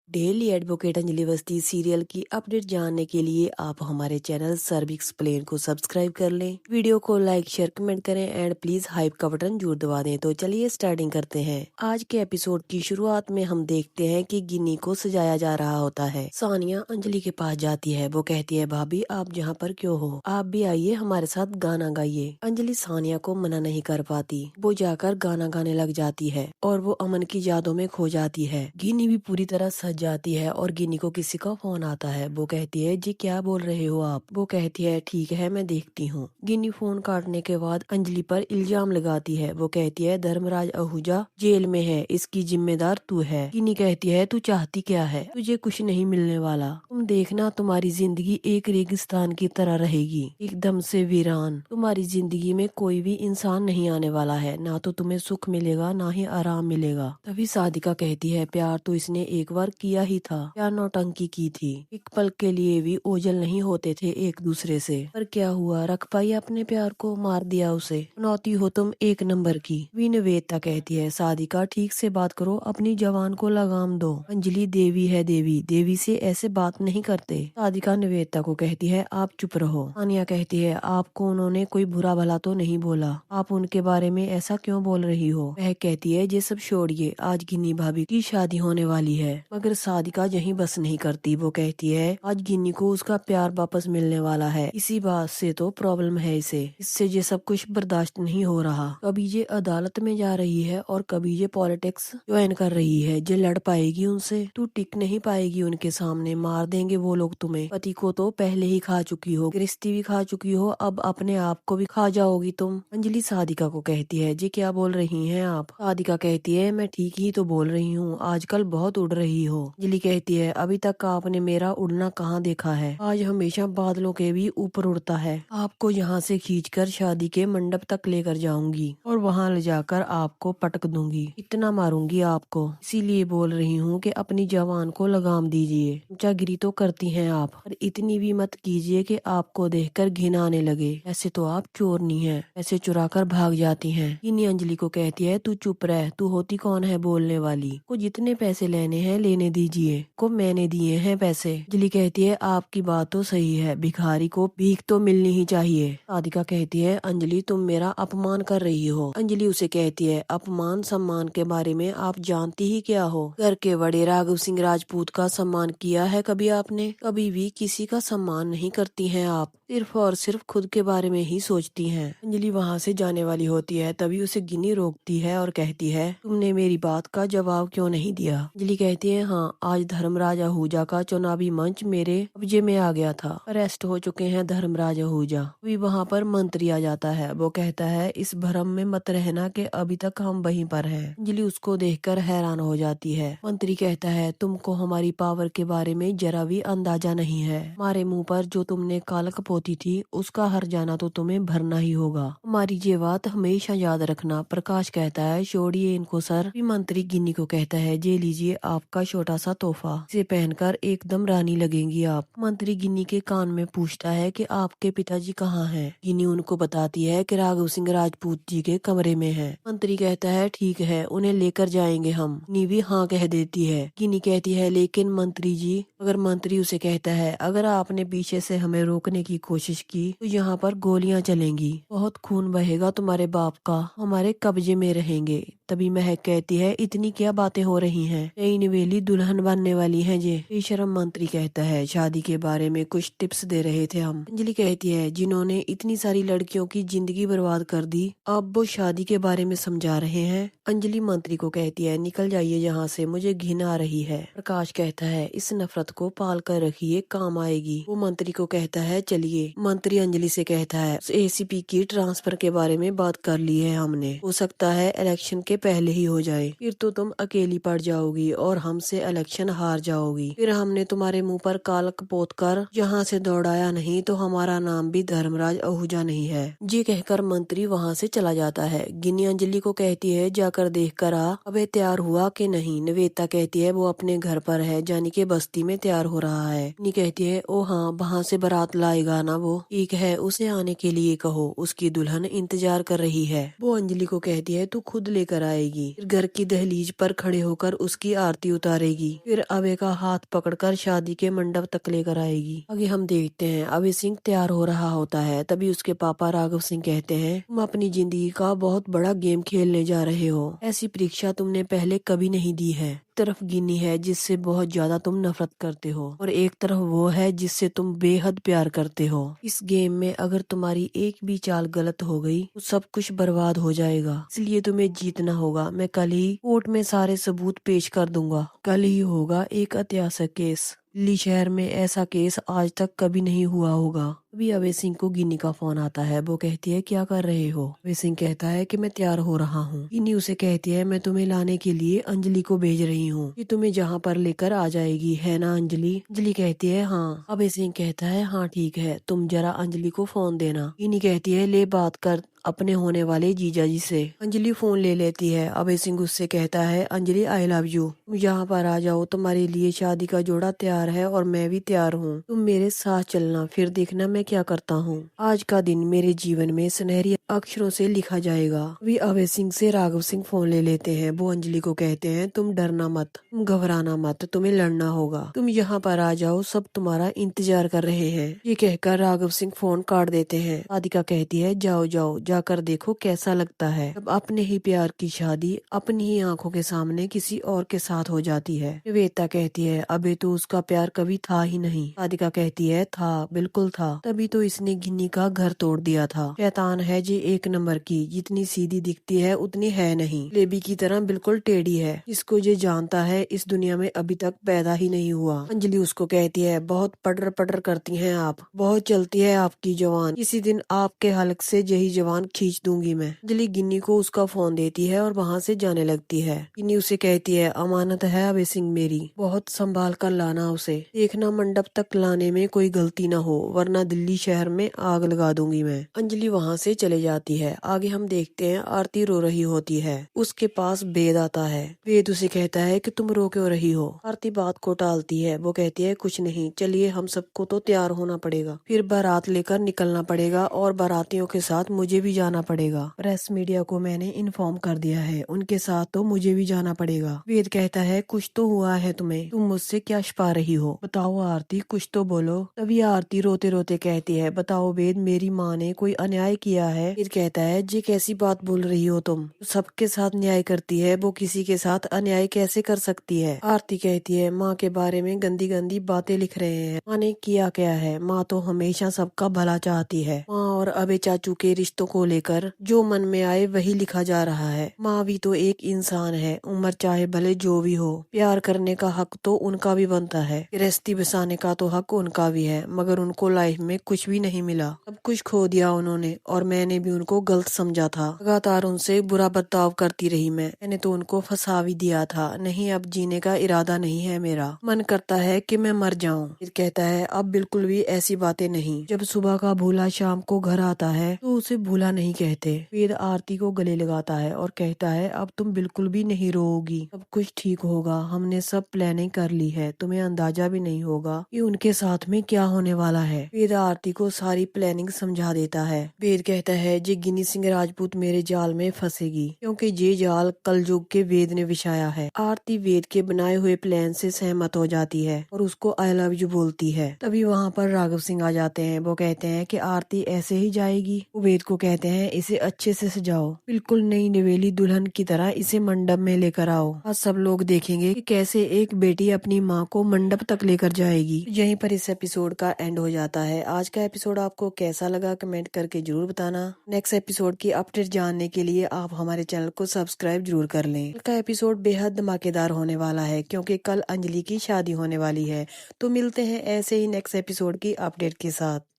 Daily advocate Anjali Awasthi serial की update जानने के लिए आप हमारे चैनल सर्व एक्सप्लेन को सब्सक्राइब कर लें। वीडियो को लाइक शेयर कमेंट करें एंड प्लीज हाइप का बटन जरूर दबा दें। तो चलिए स्टार्टिंग करते हैं। आज के एपिसोड की शुरुआत में हम देखते हैं कि गिन्नी को सजाया जा रहा होता है। सानिया अंजलि के पास जाती है। वो कहती है, भाभी आप यहाँ पर क्यों हो, आप भी आइए हमारे साथ गाना गाइए। अंजलि सानिया को मना नहीं कर पाती। वो जाकर गाना गाने लग जाती है और वो अमन की यादों में खो जाती है। गिन्नी भी पूरी तरह सज जाती है और गिन्नी को किसी का फोन आता है। वो कहती है, जी क्या बोल रहे हो आप। वो कहती है, ठीक है मैं देखती हूँ। गिन्नी फोन काटने के बाद अंजलि पर इल्जाम लगाती है। वो कहती है, धर्मराज आहूजा जेल में है, इसकी जिम्मेदार तू है। गिन्नी कहती है, तू चाहती क्या है, तुझे कुछ नहीं मिलने वाला। तुम देखना तुम्हारी जिंदगी एक रेगिस्तान की तरह रहेगी, एकदम से वीरान। तुम्हारी जिंदगी में कोई भी इंसान नहीं आने वाला है, ना तो तुम्हें सुख मिलेगा ना ही आराम मिलेगा। तभी सादिका कहती है, प्यार तो इसने एक बार किया ही था, प्यार नौटंकी की थी, एक पल के लिए भी ओझल नहीं होते थे एक दूसरे से। पर क्या हुआ, रख पाई अपने प्यार को, मार दिया उसे। नौती हो तुम एक नंबर की। विनवेदता कहती है, सादिका ठीक से बात करो, अपनी जवान को लगाम दो। अंजलि देवी है, देवी देवी से ऐसे बात नहीं करते। सादिका निवेदिता को कहती है, आप चुप रहो। सानिया कहती है, आपको उन्होंने कोई बुरा भला तो नहीं बोला, आप उनके बारे में ऐसा क्यों बोल रही हो। वह कहती है, ये सब छोड़िए, आज गिन्नी भाभी की शादी होने वाली है। मगर सादिका यहीं बस नहीं करती। वो कहती है, आज गिन्नी को उसका प्यार वापस मिलने वाला है, इसी बात से तो प्रॉब्लम है इसे, इससे ये सब कुछ बर्दाश्त नहीं हो रहा। कभी ये अदालत में जा रही है और कभी ये पॉलिटिक्स ज्वाइन कर रही है। ये लड़ पाएगी उनसे, तू टिक नहीं पाएगी उनके सामने, मार देंगे वो लोग तुम्हें। पति को तो पहले ही खा चुकी हो, गृहस्थी भी खा चुकी हो, अब अपने आप को भी खा जाओगी तुम। अंजलि सादिका को कहती है, जी क्या बोल रही हैं आप। सादिका कहती है, मैं ठीक ही तो बोल रही हूँ, आजकल बहुत उड़ रही हो। अंजलि कहती है, अभी तक आपने मेरा उड़ना कहाँ देखा है, आज हमेशा बादलों के भी ऊपर उड़ता है। आपको यहाँ से खींचकर शादी के मंडप तक लेकर जाऊंगी और वहाँ ले जाकर आपको पटक दूंगी, इतना मारूंगी आपको। इसीलिए बोल रही हूँ कि अपनी जवान को लगाम दीजिए। चमचागिरी तो करती हैं आप, पर इतनी भी मत कीजिए कि आपको देखकर घिन आने लगे। ऐसे तो आप चोरनी हैं, ऐसे चुरा कर भाग जाती हैं। गिन्नी अंजलि को कहती है, तू चुप रह, तू होती कौन है बोलने वाली, को जितने पैसे लेने हैं लेने दीजिए, को मैंने दिए हैं पैसे। अंजलि कहती है, आपकी बात तो सही है, भिखारी को भीख तो मिलनी ही चाहिए। सादिका कहती है, अंजलि तुम मेरा अपमान कर रही हो। अंजलि उसे कहती है, अपमान सम्मान के बारे में आप जानती ही क्या हो। घर के बड़े राघव सिंह राजपूत का सम्मान किया है कभी आपने, कभी भी किसी का सम्मान नहीं करती हैं आप, सिर्फ और सिर्फ खुद के बारे में ही सोचती हैं। अंजलि वहाँ से जाने वाली होती है, तभी उसे गिन्नी रोकती है और कहती है, तुमने मेरी बात का जवाब क्यों नहीं दिया। अंजलि कहती है, हाँ आज धर्मराज आहूजा का चुनावी मंच मेरे कब्जे में आ गया था, अरेस्ट हो चुके हैं धर्मराज आहूजा। अभी वहाँ पर मंत्री आ जाता है। वो कहता है, इस भ्रम में मत रहना कि अभी तक हम वहीं पर हैं। अंजलि उसको देखकर हैरान हो जाती है। मंत्री कहता है, तुमको हमारी पावर के बारे में जरा भी अंदाजा नहीं है, हमारे मुंह पर जो तुमने कालक पोती थी उसका हर जाना तो तुम्हें भरना ही होगा, हमारी ये बात हमेशा याद रखना। प्रकाश कहता है, छोड़िए इनको सर। मंत्री गिन्नी को कहता है, ये लीजिए आपका छोटा सा तोहफा, इसे पहनकर एकदम रानी लगेंगी आप। मंत्री गिन्नी के कान में पूछता है कि आपके पिताजी कहाँ हैं। गिन्नी उनको बताती है कि राघव सिंह राजपूत जी के कमरे में है। मंत्री कहता है, ठीक है उन्हें लेकर जाएंगे हम। गिन्नी भी हाँ कह देती है। गिन्नी कहती है, लेकिन मंत्री जी, अगर मंत्री उसे कहता है, अगर आपने पीछे से हमें रोकने की कोशिश की तो यहाँ पर गोलियां चलेंगी, बहुत खून बहेगा तुम्हारे बाप का, हमारे कब्जे में रहेंगे। तभी महक कहती है, इतनी क्या बातें हो रही हैं, नई नवेली दुल्हन बनने वाली है ये। बेशरम मंत्री कहता है, शादी के बारे में कुछ टिप्स दे रहे थे हम। अंजलि कहती है, जिन्होंने इतनी सारी लड़कियों की जिंदगी बर्बाद कर दी, अब वो शादी के बारे में समझा रहे हैं। अंजलि मंत्री को कहती है, निकल जाइए यहाँ से, मुझे घिन आ रही है। प्रकाश कहता है, इस नफरत को पाल कर रखिए, काम आएगी। वो मंत्री को कहता है, चलिए। मंत्री अंजलि से कहता है, एसीपी की ट्रांसफर के बारे में बात कर ली है हमने, हो सकता है इलेक्शन के पहले ही हो जाए, फिर तो तुम अकेली पड़ जाओगी और हमसे इलेक्शन हार जाओगी। फिर हमने तुम्हारे मुंह पर कालक पोत कर यहाँ से दौड़ाया नहीं तो हमारा नाम भी धर्मराज आहूजा नहीं है। ये कहकर मंत्री वहाँ से चला जाता है। गिन्नी अंजलि को कहती है, जाकर देख कर आ, अबे तैयार हुआ कि नहीं। निवेदिता कहती है, वो अपने घर पर है, जानी के बस्ती में तैयार हो रहा है। गिन्नी कहती है, ओ हाँ वहाँ से बारात लाएगा ना वो, ठीक है उसे आने के लिए कहो, उसकी दुल्हन इंतजार कर रही है। वो अंजलि को कहती है, तू खुद लेकर लेकर आएगी, फिर घर की दहलीज पर खड़े होकर उसकी आरती उतारेगी, फिर अबे का हाथ पकड़कर शादी के मंडप तक लेकर आएगी। आगे हम देखते हैं अभय सिंह तैयार हो रहा होता है, तभी उसके पापा राघव सिंह कहते हैं तुम अपनी जिंदगी का बहुत बड़ा गेम खेलने जा रहे हो, ऐसी परीक्षा तुमने पहले कभी नहीं दी है। तरफ गिनी है जिससे बहुत ज्यादा तुम नफरत करते हो और एक तरफ वो है जिससे तुम बेहद प्यार करते हो। इस गेम में अगर तुम्हारी एक भी चाल गलत हो गई तो सब कुछ बर्बाद हो जाएगा, इसलिए तुम्हें जीतना होगा। मैं कल ही कोर्ट में सारे सबूत पेश कर दूंगा। कल ही होगा एक ऐतिहासिक केस। दिल्ली शहर में ऐसा केस आज तक कभी नहीं हुआ होगा। अभी अभय सिंह को गिन्नी का फोन आता है। वो कहती है क्या कर रहे हो? अभय सिंह कहता है कि मैं तैयार हो रहा हूँ। गिन्नी उसे कहती है मैं तुम्हें लाने के लिए अंजलि को भेज रही हूँ, ये तुम्हें जहाँ पर लेकर आ जाएगी, है ना अंजलि? अंजलि कहती है हाँ। अभय सिंह कहता है हाँ ठीक है, तुम जरा अंजलि को फोन देना। गिन्नी कहती है ले बात कर अपने होने वाले जीजा जी से। अंजलि फोन ले लेती है। अभय सिंह उससे कहता है अंजलि आई लव यू, तुम यहाँ पर आ जाओ, तुम्हारे लिए शादी का जोड़ा तैयार है और मैं भी तैयार हूँ, तुम मेरे साथ चलना, फिर देखना मैं क्या करता हूँ। आज का दिन मेरे जीवन में सुनहरी अक्षरों से लिखा जाएगा। अभी अभय सिंह से राघव सिंह फोन ले लेते हैं। वो अंजलि को कहते हैं तुम डरना मत, तुम घबराना मत, तुम्हें लड़ना होगा, तुम यहाँ पर आ जाओ, सब तुम्हारा इंतजार कर रहे हैं। ये कहकर राघव सिंह फोन काट देते हैं। राधिका कहती है जाओ जाओ, जाकर देखो कैसा लगता है जब अपने ही प्यार की शादी अपनी ही आंखों के सामने किसी और के साथ हो जाती है। निवेदिता कहती है अबे तो उसका प्यार कभी था ही नहीं। राधिका कहती है था, बिल्कुल था, तभी तो इसने गिन्नी का घर तोड़ दिया था। शैतान है जी एक नंबर की, जितनी सीधी दिखती है उतनी है नहीं, लेबी की तरह बिल्कुल टेढ़ी है, जिसको ये जानता है इस दुनिया में अभी तक पैदा ही नहीं हुआ। अंजलि उसको कहती है बहुत पटर पटर करती हैं आप, बहुत चलती है आपकी जवान, किसी दिन आपके हलक से यही जवान खींच दूंगी मैं। अंजलि गिन्नी को उसका फोन देती है और वहाँ से जाने लगती है। गिन्नी उसे कहती है अमानत है अभय सिंह मेरी, बहुत संभाल कर लाना उसे, देखना मंडप तक लाने में कोई गलती ना हो, वरना दिल्ली शहर में आग लगा दूंगी मैं। अंजलि वहाँ से चले जाती है। आगे हम देखते हैं आरती रो रही होती है। उसके पास वेद आता है। वेद उसे कहता है कि तुम रो क्यों रही हो? आरती बात को टालती है। वो कहती है कुछ नहीं, चलिए हम सबको तो तैयार होना पड़ेगा, फिर बारात लेकर निकलना पड़ेगा और बारातियों के साथ मुझे भी जाना पड़ेगा। प्रेस मीडिया को मैंने इन्फॉर्म कर दिया है, उनके साथ तो मुझे भी जाना पड़ेगा। वेद कहता है कुछ तो हुआ है तुम्हें, तुम मुझसे क्या छिपा रही हो? बताओ आरती, कुछ तो बोलो। तभी आरती रोते रोते कहती है बताओ वेद, मेरी माँ ने कोई अन्याय किया है? वेद कहता है ये कैसी बात बोल रही हो तुम, सबके साथ न्याय करती है, वो किसी के साथ अन्याय कैसे कर सकती है? आरती कहती है माँ के बारे में गंदी गंदी बातें लिख रहे हैं, माँ ने किया क्या है? माँ तो हमेशा सबका भला चाहती है। माँ और अबे चाचू के रिश्तों को लेकर जो मन में आए वही लिखा जा रहा है। माँ भी तो एक इंसान है, उम्र चाहे भले जो भी हो, प्यार करने का हक तो उनका भी बनता है, गृहस्थी बसाने का तो हक उनका भी है, मगर उनको लाइफ में कुछ भी नहीं मिला, सब कुछ खो दिया उन्होंने, और मैंने भी उनको गलत समझा था। लगातार उनसे बुरा बर्ताव करती रही मैंने तो उनको फंसा भी दिया था। नहीं, अब जीने का इरादा नहीं है मेरा, मन करता है कि मैं मर जाऊं। फिर कहता है अब बिल्कुल भी ऐसी बातें नहीं, जब सुबह का भूला शाम को घर आता है तो उसे भूला नहीं कहते। फिर आरती को गले लगाता है और कहता है अब तुम बिल्कुल भी नहीं रोओगी, सब कुछ ठीक होगा, हमने सब प्लानिंग कर ली है, तुम्हें अंदाजा भी नहीं होगा कि उनके साथ में क्या होने वाला है। वेद आरती को सारी प्लानिंग समझा देता है। वेद कहता है जी गिनी सिंह राजपूत मेरे जाल में फंसेगी, क्योंकि ये जाल कलयुग के वेद ने बिछाया है। आरती वेद के बनाए हुए प्लान से सहमत हो जाती है और उसको आई लव यू बोलती है। तभी वहाँ पर राघव सिंह आ जाते हैं। वो कहते हैं कि आरती ऐसे ही जाएगी? वो वेद को कहते हैं इसे अच्छे से सजाओ, बिल्कुल नई नवेली दुल्हन की तरह इसे मंडप में लेकर आओ, आज सब लोग देखेंगे कि कैसे एक बेटी अपनी माँ को मंडप तक लेकर जाएगी। यहीं पर इस एपिसोड का एंड हो जाता है। आज का एपिसोड आपको कैसा लगा कमेंट करके जरूर बताना। नेक्स्ट एपिसोड की अपडेट जानने के लिए आप हमारे चैनल को सब्सक्राइब जरूर कर लें। कल का एपिसोड बेहद धमाकेदार होने वाला है, क्योंकि कल अंजलि की शादी होने वाली है। तो मिलते हैं ऐसे ही नेक्स्ट एपिसोड की अपडेट के साथ।